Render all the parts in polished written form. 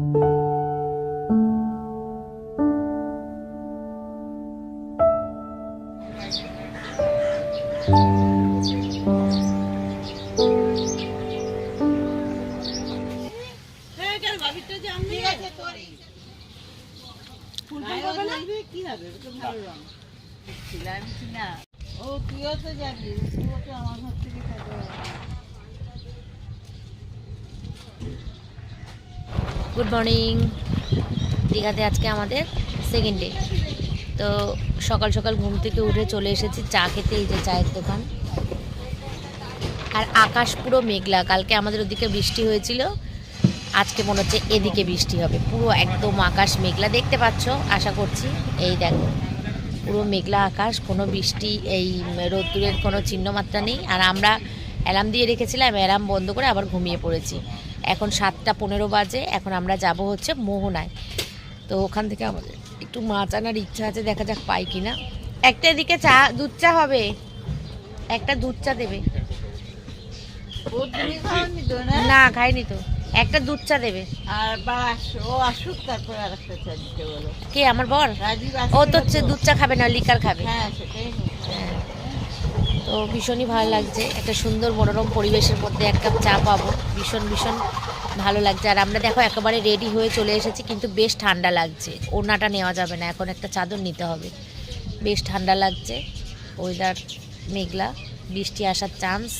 Good morning. দীঘাতে আজকে আমাদের সেকেন্ড ডে। তো সকাল সকাল ঘুম থেকে উঠে চলে এসেছি চা খেতে। এই যে চায়ের দোকান। আর আকাশ পুরো মেঘলা। কালকে আমাদের ওদিকে বৃষ্টি হয়েছিল, আজকে মনে হচ্ছে এদিকে বৃষ্টি হবে। পুরো একদম আকাশ মেঘলা, দেখতে পাচ্ছ আশা করছি। এই দেখো পুরো মেঘলা আকাশ, কোনো বৃষ্টি এই রোদ্দুরের কোনো চিহ্নমাত্রা নেই। আর আমরা অ্যালার্ম দিয়ে রেখেছিলাম, অ্যালার্ম বন্ধ করে আবার ঘুমিয়ে পড়েছি। এখন 7:15 বাজে। এখন আমরা যাব হচ্ছে মোহনায়। তো ওখান থেকে আমাদের একটু মাছ আনার ইচ্ছা আছে, দেখা যাক পাই কিনা। একটা এদিকে চা, দুধ চা হবে, একটা দুধ চা দেবে। না খাইনি তো, একটা দুধ চা দেবে। আর ও আসুক তারপর আরেকটা চা দিতে বলো। কে আমার বর? ও তো দুধ চা খাবে না, লিকার খাবে। হ্যাঁ সেটাই। তো ভীষণই ভালো লাগছে, একটা সুন্দর মনোরম পরিবেশের মধ্যে এক কাপ চা পাবো, ভীষণ ভীষণ ভালো লাগছে। আর আমরা দেখো একেবারে রেডি হয়ে চলে এসেছি, কিন্তু বেশ ঠান্ডা লাগছে। ওড়নাটা নেওয়া যাবে না, এখন একটা চাদর নিতে হবে। বেশ ঠান্ডা লাগছে, ওয়েদার মেঘলা, বৃষ্টি আসার চান্স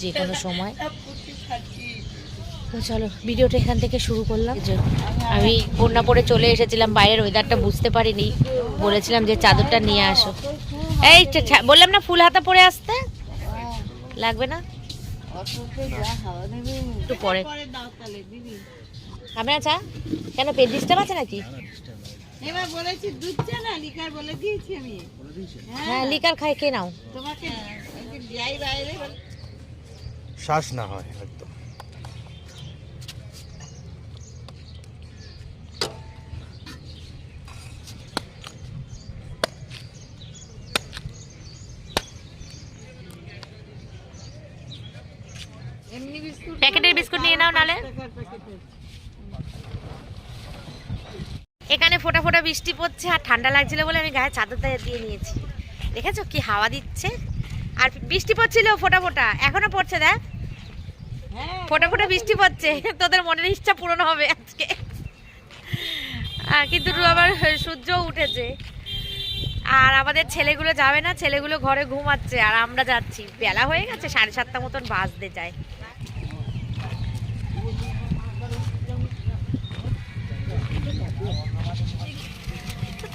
যে কোনো সময়। তো চলো ভিডিওটা এখান থেকে শুরু করলাম। আমি ওড়না পরে চলে এসেছিলাম, বাইরের ওয়েদারটা বুঝতে পারিনি, বলেছিলাম যে চাদরটা নিয়ে আসো। এই বললাম না ফুল হাতা পরে আসতে, লাগবে না একটু পরে। আমরা চা কেন, পেট ডিস্টার্ব আছে নাকি? এবার বলেছি দুধ চা না লিকার বলে দিয়েছি আমি। হ্যাঁ লিকার খাই, কে নাও তোমাকে যাই বাইরে শ্বাস না হয় একদম। প্যাকেটের বিস্কুট নিয়ে নাও নালে। এখানে ফোটা ফোটা বৃষ্টি পড়ছে আর ঠান্ডা লাগছিল বলে আমি গায়ে চাদরটা দিয়ে নিয়েছি। দেখেছো কি হাওয়া দিচ্ছে, আর বৃষ্টি পড়ছিল ফোটা ফোটা, এখনো পড়ছে। দেখ ফোটা ফোটা বৃষ্টি পড়ছে, তোদের মনের ইচ্ছা পূরণ হবে আজকে। কিন্তু আবার সূর্য উঠেছে। আর আমাদের ছেলেগুলো যাবে না, ছেলেগুলো ঘরে ঘুমাচ্ছে, আর আমরা যাচ্ছি। বেলা হয়ে গেছে, 7:30 মতন বাজতে যায়।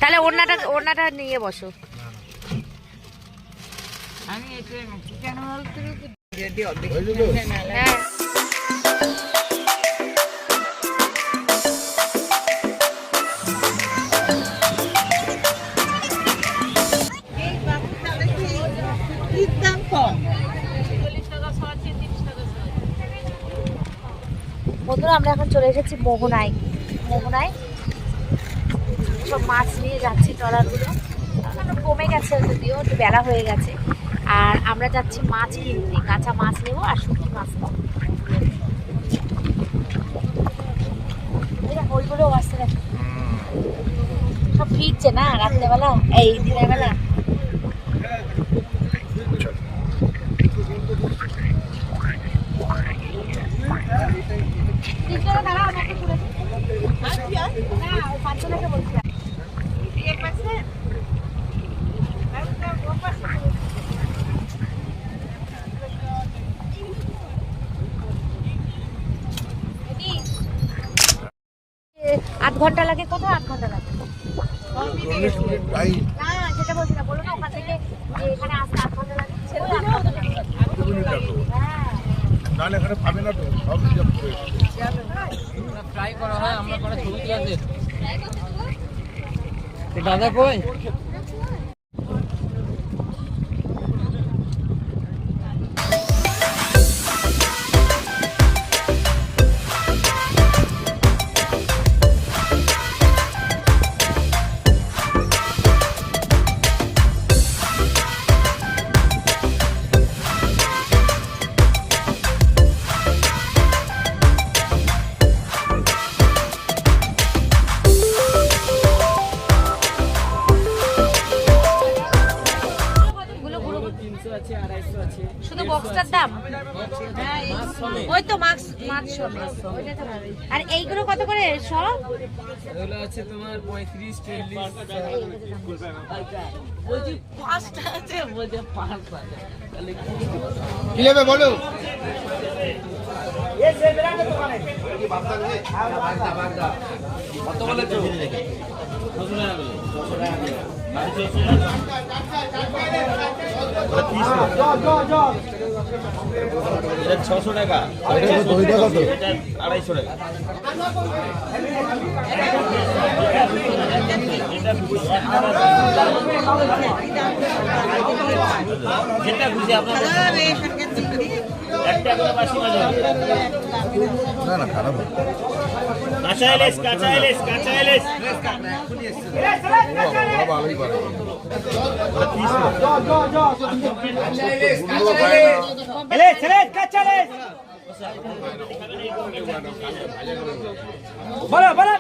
তাহলে ওড়নাটা নিয়ে বসো। আমি কেন যদি হ্যাঁ বন্ধুরা, আমরা এখন চলে এসেছি মোহনায়। মোহনায় সব মাছ নিয়ে যাচ্ছি, ট্রলারগুলো কমে গেছে, যদিও একটু বেলা হয়ে গেছে। আর আমরা যাচ্ছি মাছ কিনতে, কাঁচা মাছ নেবো আর শুকনো মাছ পাবো। ওইগুলো আসতে দেখো সব ফিরছে না রাত্রেবেলা, এই দিনের বেলা। আধ ঘন্টা লাগে, কোথায় 8 ঘন্টা লাগে? না সেটা বলছি না, বলো না ওখান থেকে এখানে আসতে 8 ঘন্টা লাগে। নাহলে এখানে পাবে না তো, সব ট্রাই করা হয়, আমরা করে ছবি তুলে দাদা কই। দাম? ওই তো মাছ সমেত। আর এইগুলো কত করে সব? এগুলো আছে তোমার 35 40। কি নেবে বলো? কত বলে তো? এটা 600 টাকা, দইটা কত? এটা 250 টাকা। যেটা খুশি আপনাদের এখানকার চিংড়ি একটা করে বাসি মাছ হবে। না না খারাপ না। কাঁচা ইলিশ, কাঁচা ইলিশ, কাঁচা ইলিশ। ওরা ভালোই পারে। ইলিশ, ইলিশ, কাঁচা ইলিশ। বলো বলো।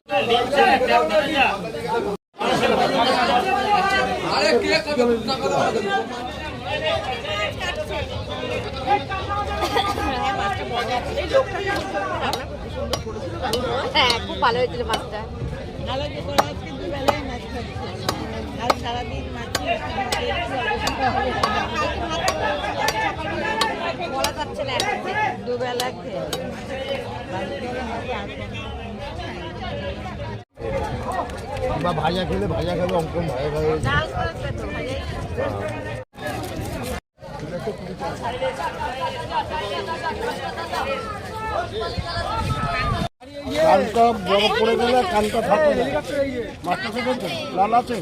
হ্যাঁ খুব ভালো হয়েছিল মাছটা। আলাদা করে আজকে দুবেলায় মাছ খাচ্ছি আর সারাদিন মাছ বলা যাচ্ছে না এখন। দুবেলা খেয়ে বা ভাজা খেলে অঙ্কন ভাজা খাবে। ডাল করেছে তো ভাই। কানটা বড় পড়ে গেলে কানটা থাকে না। মাছটা খেবেন তো? লাল আছে?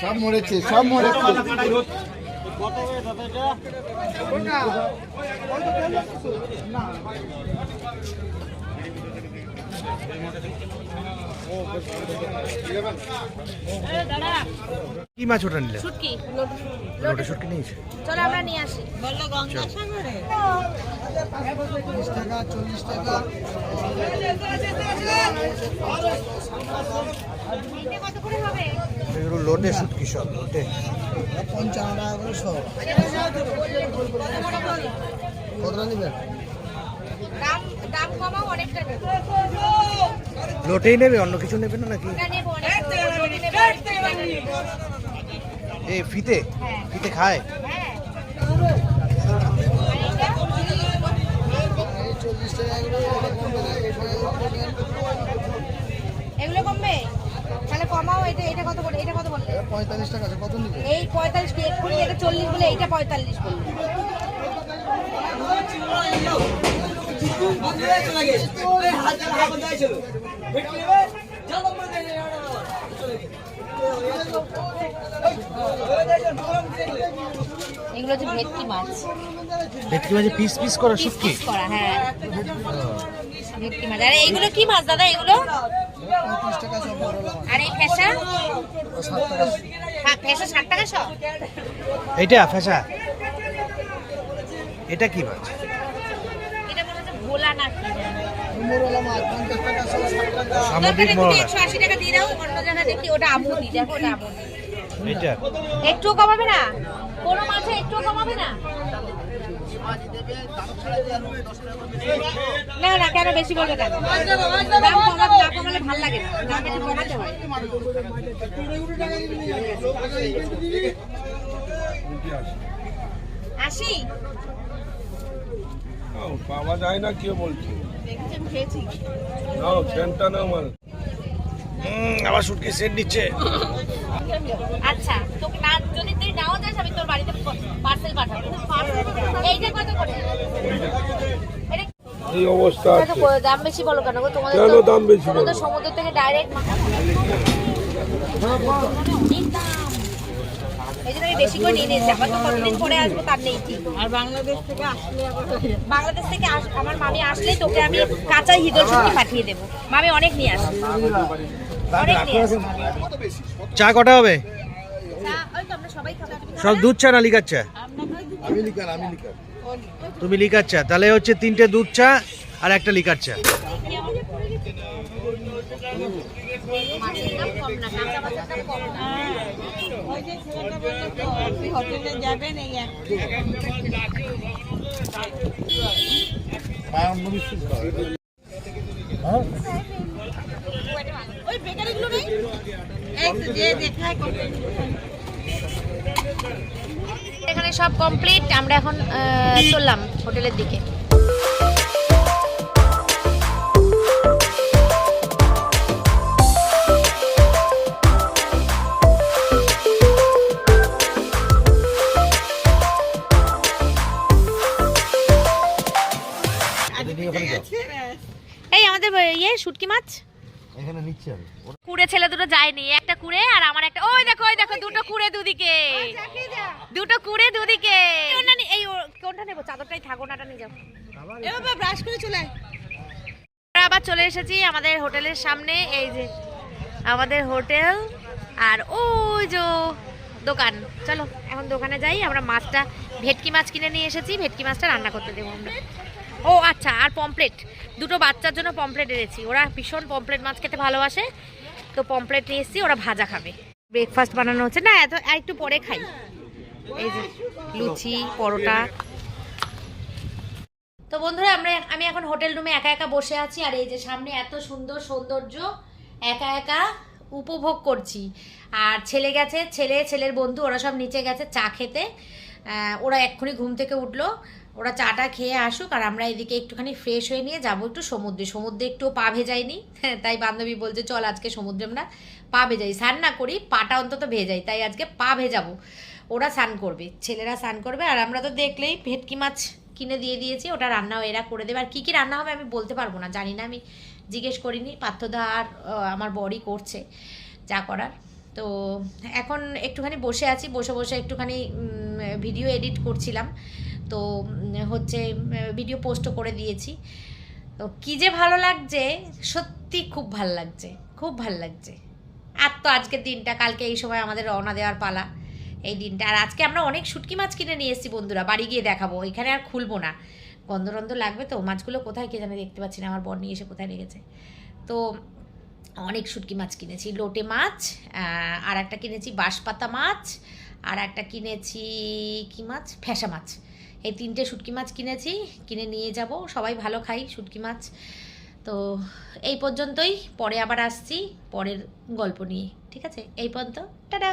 সব মরেছে, সব মরেছে। কি মাছ ওটা নিলে? শুটকি। লোটে শুটকি নিয়েছে। চলো আমরা নিয়ে আসি। বললো গঙ্গাসাগরে 30 টাকা 40 টাকা। কত করে হবে? এগুলো লোটে শুটকি সব লোটে। 55 টাকা করে সব। কতটা নেবেন? দাম কমাও অনেকটা নেবো। লোটেই নেবে, অন্য কিছু নেবে না নাকি? এটা নেবো অনেক। এই ফিতে হ্যাঁ। ফিতে খায়? হ্যাঁ। 40 টাকা এগুলো কমবে? তাহলে কমাও। এটা কত করে? এটা কত বললে? 45 টাকা আছে। কত নিবে? এই 45 কি এক্ষুনি এটা 40 বলে এইটা 45 বললে। এগুলো হচ্ছে ভেটকি মাছ। ভেটকি মাছ পিস পিস করা শুটকি? পিস করা, হ্যাঁ ভেটকি মাছ। আর এইগুলো কি মাছ দাদা এগুলো? 35 টাকা সব বড় মাছ। আর এই ফেসা? 7 টাকা। হ্যাঁ ফেসা 60 টাকা সব। এইটা ফেসা? এটা কি মাছ? এটা মনে হচ্ছে ভোলা না কি জানি। মোরলা মাছ 50 টাকা 60 টাকা। দরকার সামুদ্রিক তুমি মোরলা। 180 টাকা দিয়ে দাও। অন্য জায়গায় দেখি ওটা আমুদি। দেখো ওটা আমুদি। এটা একটু কমাবে না? কোনো মাছে একটু কমাবে না? না না কেন বেশি বলবে কেন? দাম কমাতে না কমালে ভালো লাগে না। দাম একটু কমাতে হয়। আসি পাওয়া যায় না কেউ বলছে দেখেছেন খেয়েছি নাও সেন্টটা নাও মাল আবার শুটকি সেট নিচ্ছে। আচ্ছা তোকে না যদি তুই নাও যাস আমি তোর বাড়িতে পার্সেল পাঠাবো। এইটা কত করে? এটা এই অবস্থা এত আছে করে দাম বেশি বলো কেন গো? তোমাদের কেন তো দাম বেশি তোমাদের বলো? সমুদ্র থেকে ডাইরেক্ট এই জন্য আমি বেশি করে নিয়ে নিয়েছি। আবার তো কতদিন পরে আসবো তার নেই ঠিক। আর বাংলাদেশ থেকে আসলে আবার বাংলাদেশ থেকে আমার মামি আসলেই তোকে আমি কাঁচা হিদল শুটকি পাঠিয়ে দেবো। মামি অনেক নিয়ে আসবে, অনেক নিয়ে আসবে। চা কটা হবে? ওই তো আমরা সবাই খাবো। সব দুধ চা না লিকার চা? আমি লিকার তুমি লিকার চা, তাহলে হচ্ছে 3টে দুধ চা আর একটা লিকার চা। মাছের দাম কম না, কাঁচা মাছের দাম কম না। ওই যে ছেলেটা বললো তো আপনি হোটেলে যাবেন এই ওই বেকারিগুলো নেই? এক যে দেখায় এখানে সব কমপ্লিট। আমরা এখন চললাম হোটেলের দিকে। এই আমাদের শুটকি মাছ এখানে নিচ্ছি আমি। কুড়ে ছেলে দুটো যায়নি, একটা কুড়ে আর আমার একটা। ওই দেখো দুটো কুড়ে দুদিকে, দুটো কুড়ে দুদিকে। এই কোনটা নেবো? চাদরটাই থাকো, নাটা নিয়ে যাও। এবার ব্রাশ করে চলে আয়। আমরা আবার চলে এসেছি আমাদের হোটেলের সামনে। এই যে আমাদের হোটেল আর ওই যে দোকান। চলো এখন দোকানে যাই। আমরা মাছটা ভেটকি মাছ কিনে নিয়ে এসেছি, ভেটকি মাছটা রান্না করতে দেবো আমরা। ও আচ্ছা, আর পমপ্লেট, দুটো বাচ্চার জন্য পমপ্লেট এনেছি। ওরা ভীষণ পমপ্লেট মাছ খেতে ভালোবাসে, তো পমপ্লেট নিয়ে এসেছি, ওরা ভাজা খাবে। ব্রেকফাস্ট বানানো হচ্ছে না, একটু পরে খাই। এই যে লুচি, পরোটা। তো বন্ধুরা আমি এখন হোটেল রুমে একা একা বসে আছি, আর এই যে সামনে এত সুন্দর সৌন্দর্য একা একা উপভোগ করছি। আর ছেলে গেছে, ছেলের বন্ধু, ওরা সব নিচে গেছে চা খেতে। ওরা এক্ষুনি ঘুম থেকে উঠলো, ওরা চাটা খেয়ে আসুক, আর আমরা এদিকে একটুখানি ফ্রেশ হয়ে নিয়ে যাবো একটু সমুদ্রে একটুও পা ভেজাইনি। তাই বান্ধবী বলছে চল আজকে সমুদ্রে আমরা পা ভেজাই, স্নান না করি পাটা অন্তত ভেজাই, তাই আজকে পা ভেজাবো। ওরা স্নান করবে, ছেলেরা স্নান করবে, আর আমরা তো দেখলেই ভেটকি মাছ কিনে দিয়ে দিয়েছি, ওটা রান্নাও এরা করে দেবে। আর কী কী রান্না হবে আমি বলতে পারবো না, জানি না, আমি জিজ্ঞেস করিনি। পার্থদা আর আমার বড়ই করছে যা করার। তো এখন একটুখানি বসে আছি, বসে একটুখানি ভিডিও এডিট করছিলাম। তো হচ্ছে ভিডিও পোস্টও করে দিয়েছি। তো কী যে ভালো লাগছে, সত্যি খুব ভাল লাগছে, খুব ভাল লাগছে। আর তো আজকের দিনটা, কালকে এই সময় আমাদের রওনা দেওয়ার পালা, এই দিনটা। আর আজকে আমরা অনেক শুটকি মাছ কিনে নিয়ে এসেছি বন্ধুরা, বাড়ি গিয়ে দেখাবো। এখানে আর খুলবো না, গন্ধ লাগবে তো। মাছগুলো কোথায় কে জানে, দেখতে পাচ্ছি না, আমার বর নিয়ে এসে কোথায় রেখেছে। তো অনেক শুটকি মাছ কিনেছি, লোটে মাছ, আর একটা কিনেছি বাঁশপাতা মাছ, আর একটা কিনেছি কি মাছ, ফ্যাসা মাছ। এই 3টে শুটকি মাছ কিনে নিয়ে যাব। সবাই ভালো খাই শুটকি মাছ। তো এই পর্যন্তই, পরে আবার আসছি পরের গল্প নিয়ে, ঠিক আছে? এই পর্যন্ত, টাটা।